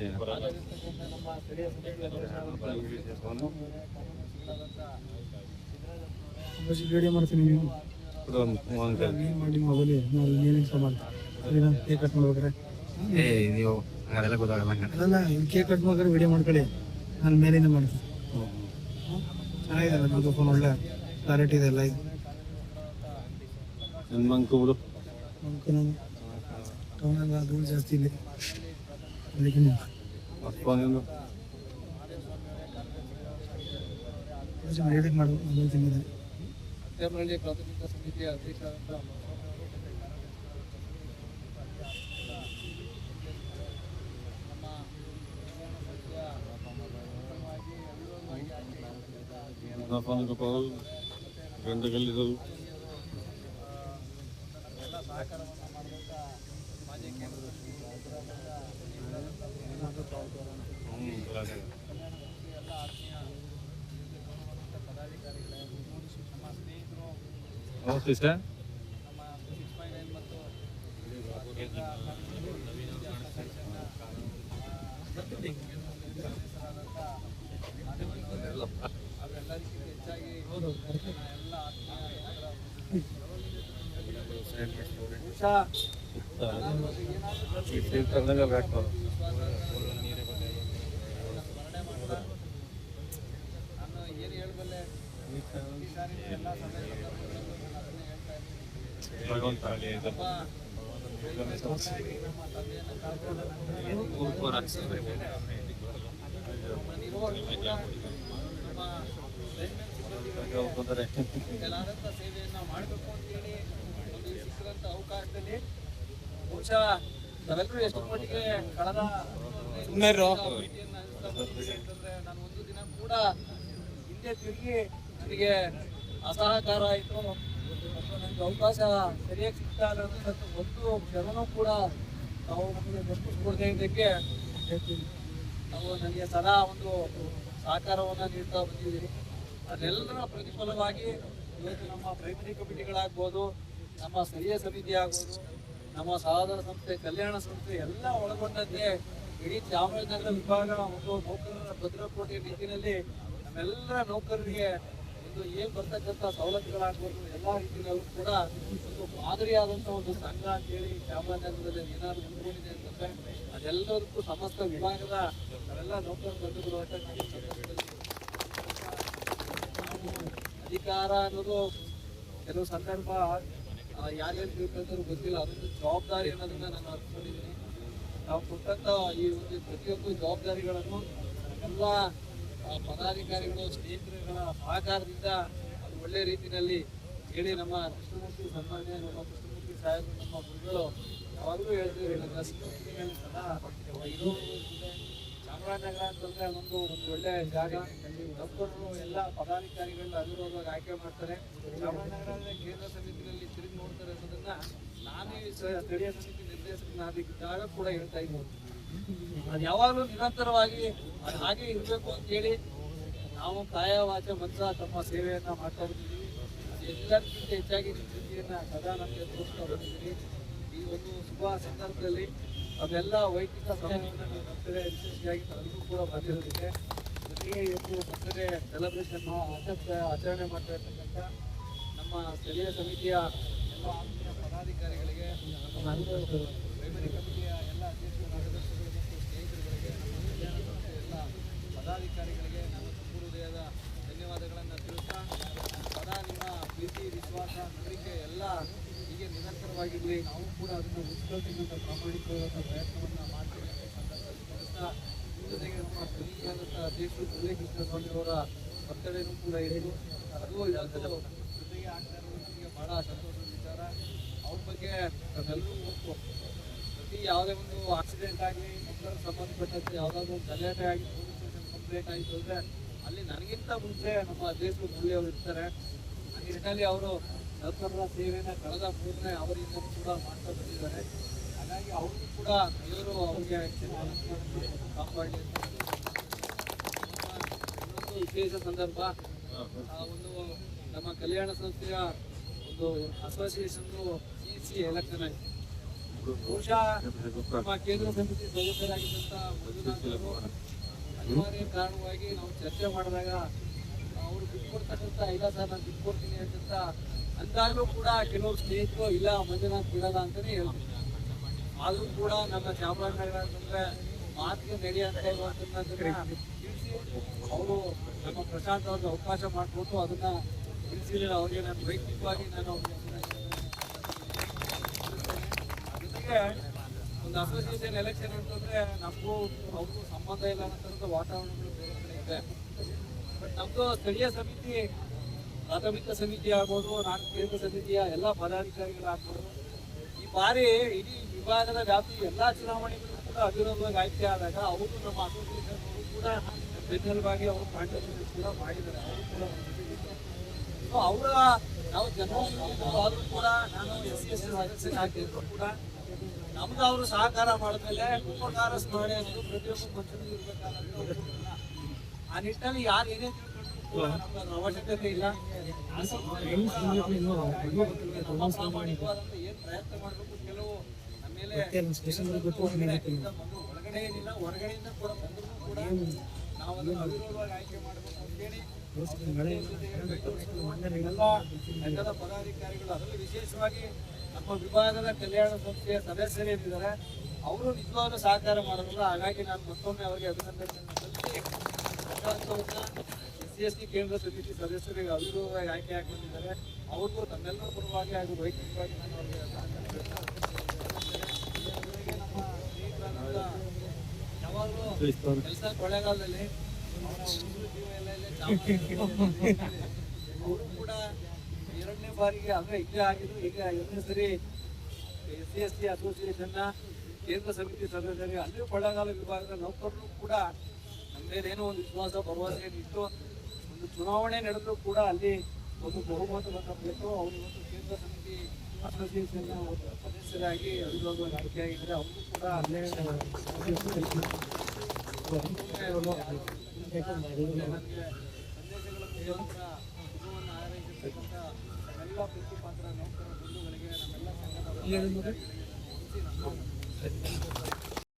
ನಮ್ಮ ಸ್ಥಳೀಯ ವಿಡಿಯೋ ಮಾಡ್ತೀನಿ ನೀವು ಮಾಡಿ ಮೊಬೈಲ್ ಏನೇನು ಸಾಮಾನು ಸರಿನಾ? ಕೇಕ್ ಕಟ್ ಮಾಡ್ಬೇಕಾರೆ ನೀವು ಅದೆಲ್ಲ ಗೊತ್ತಾಗಲ್ಲ. ಅಲ್ಲ ಕೇಕ್ ಕಟ್ ಮಾಡ್ಬೇಕಾರೆ ವಿಡಿಯೋ ಮಾಡ್ಕೊಳ್ಳಿ, ನಾನು ಮೇಲಿಂದ ಮಾಡ್ತೀನಿ. ಚೆನ್ನಾಗಿದೆ ನಮ್ಮದು ಫೋನ್, ಒಳ್ಳೆ ಕ್ಲಾರಿಟಿ ಇದೆ ಎಲ್ಲ. ಇದು ನನ್ನ ಮಂಕುಗಳು ಟೌನಲ್ಲಿ ಧೂಳು ಜಾಸ್ತಿ ಇಲ್ಲಿ, ಅದಕ್ಕೆ ಎಡಿಟ್ ಮಾಡಬೇಕು. ಮೊಬೈಲ್ ತಿಂದಿದೆ. ಪ್ರಾಥಮಿಕ ಸಮಿತಿಯ ಅಧ್ಯಕ್ಷರಾದಂಥ ಗಂಟೆಗಳಿದ್ದರು ಎಲ್ಲ ಸಹಕಾರವನ್ನು ಮಾಡಿದಂಥ ಮಾಜಿ ಕೇಂದ್ರ ಸಚಿವ ಎಲ್ಲ ಆತ್ಮೀಯ ಪದಾಧಿಕಾರಿಗಳೇ, ನಮ್ಮ ಸ್ನೇಹಿತರು, ನಮಸ್ತೆ ಸರ್. ನಮ್ಮ 659 ಮತ್ತು ಅವರೆಲ್ಲರಿಗಿಂತ ಹೆಚ್ಚಾಗಿ ಎಲ್ಲ ನಾನು ಏನು ಹೇಳಬಲ್ಲೆ, ಈ ಸಾರಿ ಎಲ್ಲ ಎಲ್ಲಾದಂಥ ಸೇವೆಯನ್ನು ಮಾಡಬೇಕು ಅಂತೇಳಿ ಒಂದು ಸಿಕ್ಕಿದಂಥ ಅವಕಾಶದಲ್ಲಿ ಬಹುಶಃ ನಾವೆಲ್ಲರೂ ಎಷ್ಟು ಮಟ್ಟಿಗೆ ಕಳೆದ ಅಂತಂದ್ರೆ ನಾನು ಒಂದು ದಿನ ಕೂಡ ಹಿಂದೆ ತಿರುಗಿ ನನಗೆ ಅಸಹಕಾರ ಆಯಿತು ಮತ್ತು ನನಗೆ ಅವಕಾಶ ಸರಿಯಾಗಿ ಸಿಗ್ತಾ ಇಲ್ಲ ಅಂದರೆ ಒಂದು ಕ್ಷಣನೂ ಕೂಡ ನಾವು ನಮಗೆ ನೆನಪಿಸ್ಕೊಡದೇ ಇದ್ದಕ್ಕೆ ಹೇಳ್ತೀವಿ. ನಾವು ನನಗೆ ಸದಾ ಒಂದು ಸಹಕಾರವನ್ನು ನೀಡ್ತಾ ಬಂದಿದ್ದೀರಿ. ಅದೆಲ್ಲರ ಪ್ರತಿಫಲವಾಗಿ ಇವತ್ತು ನಮ್ಮ ಪ್ರೈಮರಿ ಕಮಿಟಿಗಳಾಗ್ಬೋದು, ನಮ್ಮ ಸ್ಥಳೀಯ ಸಮಿತಿ ಆಗ್ಬೋದು, ನಮ್ಮ ಸಹೋದರ ಸಂಸ್ಥೆ, ಕಲ್ಯಾಣ ಸಂಸ್ಥೆ ಎಲ್ಲ ಒಳಗೊಂಡಂತೆ ಇಡೀ ಚಾಮರಾಜನಗರ ವಿಭಾಗ ಒಂದು ನೌಕರರ ಭದ್ರಕೋಟೆ ರೀತಿಯಲ್ಲಿ ನಮ್ಮೆಲ್ಲರ ನೌಕರರಿಗೆ ಒಂದು ಏನು ಬರ್ತಕ್ಕಂಥ ಸವಲತ್ತುಗಳಾಗ್ಬೋದು ಎಲ್ಲ ರೀತಿಯಲ್ಲೂ ಕೂಡ ಒಂದು ಮಾದರಿಯಾದಂಥ ಒಂದು ಸಂಘ ಅಂತೇಳಿ ಚಾಮರಾಜನಗರದಲ್ಲಿ ಏನಾದರೂ ಮುಂದುವರಿದೆ ಅಂತಂದರೆ ಅದೆಲ್ಲದಕ್ಕೂ ಸಮಸ್ತ ವಿಭಾಗದ ನಾವೆಲ್ಲ ನೌಕರ ಬಂಧುಗಳು ಅಂತ ಅಧಿಕಾರ ಅನ್ನೋದು ಕೆಲವು ಸಂದರ್ಭ ಯಾರ್ಯಾರು ತಿಳ್ಕೊಂಡ್ರು ಗೊತ್ತಿಲ್ಲ. ಅದೊಂದು ಜವಾಬ್ದಾರಿ ಅನ್ನೋದನ್ನ ನಾನು ಅರ್ತ್ಕೊಂಡಿದ್ದೀನಿ. ನಾವು ಕೊಟ್ಟಂತ ಈ ಒಂದು ಪ್ರತಿಯೊಂದು ಜವಾಬ್ದಾರಿಗಳನ್ನು ಎಲ್ಲ ಪದಾಧಿಕಾರಿಗಳು, ಸ್ನೇಹಿತರುಗಳ ಸಹಕಾರದಿಂದ ಅದು ಒಳ್ಳೆ ರೀತಿಯಲ್ಲಿ ಹೇಳಿ ನಮ್ಮ ಕೃಷ್ಣಮೂರ್ತಿ ಸನ್ಮಾನ್ಯ ನಮ್ಮ ಕೃಷ್ಣಮೂರ್ತಿ ಸಾಹೇಬರು, ನಮ್ಮ ಗುರುಗಳು ಯಾವಾಗಲೂ ಹೇಳ್ತೀವಿ, ಸದಾ ಇದು ಚಾಮರಾಜನಗರ ಅಂತಂದ್ರೆ ಒಂದು ಒಳ್ಳೆ ಜಾಗ. ನೌಕರರು ಎಲ್ಲ ಪದಾಧಿಕಾರಿಗಳನ್ನ ಅವಿರೋಧವಾಗಿ ಆಯ್ಕೆ ಮಾಡ್ತಾರೆ. ಚಾಮರಾಜನಗರ ಕೇಂದ್ರ ಸಮಿತಿಯಲ್ಲಿ ತಿರುಗಿ ನೋಡ್ತಾರೆ ಅನ್ನೋದನ್ನ ನಾನೇ ಸ್ಥಳೀಯ ಸಮಿತಿ ನಿರ್ದೇಶಕನಾಗಿದ್ದಾಗ ಕೂಡ ಹೇಳ್ತಾ ಇದ್ದೀನಿ. ಅದು ಯಾವಾಗಲೂ ನಿರಂತರವಾಗಿ ಅದು ಹಾಗೆ ಇರಬೇಕು ಅಂತೇಳಿ ನಾವು ಕಾಯ ವಾಚ ಮನಸ ತಮ್ಮ ಸೇವೆಯನ್ನ ಮಾಡ್ತಾ ಬಂದಿದ್ದೀವಿ. ಎಲ್ಲರಿಗಿಂತ ಹೆಚ್ಚಾಗಿ ನಿಮ್ಮ ಪ್ರೀತಿಯನ್ನ ಸದಾ ನಮಗೆ ತೋರಿಸ್ತಾ ಬಂದಿದ್ದೀವಿ. ಈ ಒಂದು ಶುಭ ಸಂದರ್ಭದಲ್ಲಿ ಅವೆಲ್ಲ ವೈಯಕ್ತಿಕ ಸಮಯವನ್ನು ನೀವು ಬರ್ತಡೇ ವಿಶೇಷವಾಗಿ ನನಗೂ ಕೂಡ ಬಂದಿರೋದಕ್ಕೆ ಜೊತೆಗೆ ಇವತ್ತು ಬರ್ತಡೇ ಸೆಲೆಬ್ರೇಷನ್ ಆಚರಣೆ ಮಾಡ್ತಾ ಇರ್ತಕ್ಕಂಥ ನಮ್ಮ ಸ್ಥಳೀಯ ಸಮಿತಿಯ ಎಲ್ಲ ಆತ್ಮೀಯ ಪದಾಧಿಕಾರಿಗಳಿಗೆ, ನಮ್ಮ ಪ್ರೈಮರಿ ಕಮಿಟಿಯ ಎಲ್ಲ ಅಧ್ಯಕ್ಷ ಕಾರ್ಯದರ್ಶಿಗಳು ಮತ್ತು ಸ್ನೇಹಿತರುಗಳಿಗೆ, ನಮ್ಮ ಕಲ್ಯಾಣ ಸಂಸ್ಥೆಯ ಎಲ್ಲ ಪದಾಧಿಕಾರಿಗಳಿಗೆ ನಾನು ತುಂಬ ಹೃದಯದ ಧನ್ಯವಾದಗಳನ್ನು ತಿಳಿಸ್ತಾ, ಸದಾ ನಿಮ್ಮ ಪ್ರೀತಿ, ವಿಶ್ವಾಸ, ನಂಬಿಕೆ ಎಲ್ಲ ಹೀಗೆ ನಿರಂತರವಾಗಿರಲಿ. ನಾವು ಕೂಡ ಅದನ್ನು ಉಳಿಸ್ಕೊಳ್ತಕ್ಕಂಥ ಪ್ರಾಮಾಣಿಕವಾದ ಪ್ರಯತ್ನವನ್ನು ಮಾಡ್ತೀವಿ ಅಂತ ಸಂದರ್ಭದಲ್ಲಿ ತಿಳಿಸ್ತಾ, ಜೊತೆಗೆ ನಮ್ಮ ಸ್ಥಳೀಯವಾದಂಥ ಅಧ್ಯಕ್ಷರು ಮುರಳೀಕೃಷ್ಣ ಸ್ವಾಮಿಯವರ ಬರ್ತಡೇನೂ ಕೂಡ ಇರೋದು, ಅದು ಜೊತೆಗೆ ಆಗ್ತಾ ಇರೋದು ನಮಗೆ ಭಾಳ ಸಂತೋಷದ ವಿಚಾರ. ಅವ್ರ ಬಗ್ಗೆ ನಾವೆಲ್ಲರೂ ಒಪ್ಪು. ಪ್ರತಿ ಯಾವುದೇ ಒಂದು ಆಕ್ಸಿಡೆಂಟ್ ಆಗಲಿ, ಮಕ್ಕಳ ಸಂಬಂಧಪಟ್ಟಂತೆ ಯಾವುದಾದ್ರೂ ಒಂದು ಗಲಾಟೆ ಆಗಿ ಪೊಲೀಸ್ ಸ್ಟೇಷನ್ ಕಂಪ್ಲೇಂಟ್ ಆಯಿತು ಅಂದರೆ ಅಲ್ಲಿ ನನಗಿಂತ ಮುಂಚೆ ನಮ್ಮ ಅಧ್ಯಕ್ಷರು ಮುರಳಿ ಅವರು ಇರ್ತಾರೆ. ಆ ನಿಟ್ಟಿನಲ್ಲಿ ಅವರು ನೌಕರರ ಸೇವೆನ ಕಳೆದ 3ನೇ ಅವರಿಂದ ಕೂಡ ಮಾಡ್ತಾ ಬಂದಿದ್ದಾರೆ. ಹಾಗಾಗಿ ಅವ್ರಿಗೂ ಕೂಡ ದೇವರು ಅವ್ರಿಗೆ ಕಾಪಾಡಲಿ ಅಂತ. ಇನ್ನೊಂದು ವಿಶೇಷ ಸಂದರ್ಭ, ಒಂದು ನಮ್ಮ ಕಲ್ಯಾಣ ಸಂಸ್ಥೆಯ ಒಂದು ಅಸೋಸಿಯೇಷನ್ CC ಎಲೆಕ್ಷನ್ ಆಯಿತು. ಬಹುಶಃ ನಮ್ಮ ಕೇಂದ್ರ ಸಮಿತಿ ಸದಸ್ಯರಾಗಿದ್ದಂಥ ಮಂಜುನಾಥ್ ಅವರು ಅನಿವಾರ್ಯ ಕಾರಣವಾಗಿ ನಾವು ಚರ್ಚೆ ಮಾಡಿದಾಗ ಅವರು ಬಿಟ್ಕೊಡ್ತಕ್ಕಂಥ ಇಲ್ಲ ಸರ್ ನಾನು ಬಿಟ್ಕೊಡ್ತೀನಿ ಅಂತಂತ ಅಂದಾಗಲೂ ಕೂಡ ಕೆಲವು ಸ್ನೇಹಿತರು ಇಲ್ಲ ಮಂಜುನಾಥ್ ಬಿಡಲ್ಲ ಅಂತಲೇ ಹೇಳ್ತಾರೆ. ಆದರೂ ಕೂಡ ನಮ್ಮ ಚಾಮರಾಜನಗರ ಅಂತಂದ್ರೆ ಮಾತಿಗೆ ನಡೆಯಂತ ಇರುವಂತದ್ದನ್ನ ತಿಳಿಸಿ ಅವರು ನಮ್ಮ ಪ್ರಶಾಂತ್ ಅವ್ರಿಗೆ ಅವಕಾಶ ಮಾಡಿಕೊಟ್ಟು ಅದನ್ನ ತಿಳಿಸಿದ್ರೆ ಅವ್ರಿಗೆ ನಾನು ವೈಯಕ್ತಿಕವಾಗಿ ನಾನು ಜೊತೆಗೆ ಒಂದು ಅಸೋಸಿಯೇಷನ್ ಎಲೆಕ್ಷನ್ ಅಂತಂದ್ರೆ ನಮಗೂ ಅವ್ರಿಗೂ ಸಂಬಂಧ ಇಲ್ಲ ಅನ್ನೋ ವಾತಾವರಣಗಳು ಬೇರೆ ಕಡೆ ಇದೆ. ಬಟ್ ನಮ್ದು ಸ್ಥಳೀಯ ಸಮಿತಿ ಪ್ರಾಥಮಿಕ ಸಮಿತಿ ಆಗ್ಬೋದು, ನಾನು ಕೇಂದ್ರ ಸಮಿತಿಯ ಎಲ್ಲ ಪದಾಧಿಕಾರಿಗಳಾಗ್ಬೋದು, ಈ ಬಾರಿ ಇಡೀ ವಿಭಾಗದ ವ್ಯಾಪ್ತಿ ಎಲ್ಲ ಚುನಾವಣೆಗಳು ಕೂಡ ಅವಿರೋಧವಾಗಿ ಆಯ್ಕೆ ಆದಾಗ ಅವರು ನಮ್ಮ ಅಸೋಸಿಯೇಷನ್ ಅವರು ಕೂಡ ಬೆನ್ನೆಲುಬಾಗಿ ಅವರು ಕಾಂಟ್ರಿಬ್ಯೂಷನ್ ಕೂಡ ಮಾಡಿದ್ದಾರೆ. ಅವರು ಕೂಡ ಸೊ ಅವರ ನಾವು ಆದರೂ ಕೂಡ ನಾನು SC ಸದಸ್ಯನಾಗಿದ್ರು ಕೂಡ ನಮ್ದು ಅವರು ಸಹಕಾರ ಮಾಡಿದ್ಮೇಲೆ ಉಪಕಾರ ಸ್ಮರಣೆ ಅನ್ನೋದು ಪ್ರತಿಯೊಬ್ಬ ಮನುಷ್ಯನಿಗೂ ಇರಬೇಕಾದಂತ ಆ ನಿಟ್ಟಿನಲ್ಲಿ ಯಾರು ಏನೇ ತಿಳ್ಕೊಂಡ್ರು ಕೂಡ ನಮ್ಗೆ ಅವಶ್ಯಕತೆ ಇಲ್ಲ. ನಮ್ಮ ಪ್ರಾಮಾಣಿಕವಾದಂತ ಏನ್ ಪ್ರಯತ್ನ ಮಾಡಬೇಕು ಕೆಲವು ನಮ್ಮ ಮೇಲೆ ಒಳಗಡೆ ಏನಿಲ್ಲ ಹೊರಗಡೆಯಿಂದ ಕೂಡ ಬಂದರೂ ಕೂಡ ನಾವು ಅದನ್ನು ಅವಿರೋಧವಾಗಿ ಆಯ್ಕೆ ಮಾಡಬೇಕು ಅಂತೇಳಿ ಎಲ್ಲ ಸಂಘದ ಪದಾಧಿಕಾರಿಗಳು ಅದರಲ್ಲಿ ವಿಶೇಷವಾಗಿ ನಮ್ಮ ವಿಭಾಗದ ಕಲ್ಯಾಣ ಸಂಸ್ಥೆಯ ಸದಸ್ಯರೇನಿದ್ದಾರೆ ಅವರು ನಿಜವಾಗ್ಲೂ ಸಹಕಾರ ಮಾಡೋದಿಲ್ಲ. ಹಾಗಾಗಿ ನಾನು ಮತ್ತೊಮ್ಮೆ ಅವರಿಗೆ ಅಭಿನಂದನೆಯನ್ನು ಸಲ್ಲಿಸಿ SC ಕೇಂದ್ರ ಸಮಿತಿ ಸದಸ್ಯರಿಗೆ ಅವಿರೋಧವಾಗಿ ಆಯ್ಕೆ ಹಾಕೊಂಡಿದ್ದಾರೆ. ಅವ್ರಿಗೂ ತಮ್ಮೆಲ್ಲರ ಪರವಾಗಿ ಹಾಗೂ ವೈಯಕ್ತಿಕವಾಗಿ ನಾನು ಅವರಿಗೆ ಯಾವಾಗಲೂ ಕೆಲಸ ಕೊಳ್ಳೇಗಾಲದಲ್ಲಿ ಅವರು ಕೂಡ 2ನೇ ಬಾರಿಗೆ ಅಂದ್ರೆ ಇಲ್ಲೇ ಆಗಿದ್ರು. ಈಗ 2ನೇ ಸರಿ SC ಅಸೋಸಿಯೇಷನ್ನ ಕೇಂದ್ರ ಸಮಿತಿ ಸದಸ್ಯರಿಗೆ ಅಲ್ಲಿಯೂ ಕೊಳ್ಳೇಗಾಲ ವಿಭಾಗದ ನೌಕರರು ಕೂಡ ನಮ್ಮ ಮೇಲೆ ಏನೋ ಒಂದು ವಿಶ್ವಾಸ ಭರವಸೆ ಇಟ್ಟು ಒಂದು ಚುನಾವಣೆ ನಡೆದರೂ ಕೂಡ ಅಲ್ಲಿ ಒಂದು ಬಹುಮತವನ್ನು ಪಡೆದು ಅವರು ಇವತ್ತು ಕೇಂದ್ರ ಸಮಿತಿ ಅಸೋಸಿಯೇಷನ್ನ ಸದಸ್ಯರಾಗಿ ಅವಿರೋಧವಾಗಿ ಆಯ್ಕೆಯಾಗಿದ್ದಾರೆ. ಅವರು ಕೂಡ ಅಲ್ಲೇ ಎಲ್ಲ ಪ್ರೀತಿ ಪಾತ್ರ ನೌಕರ ಬಂಧುಗಳಿಗೆ ನಮ್ಮೆಲ್ಲ ಸಂಘದ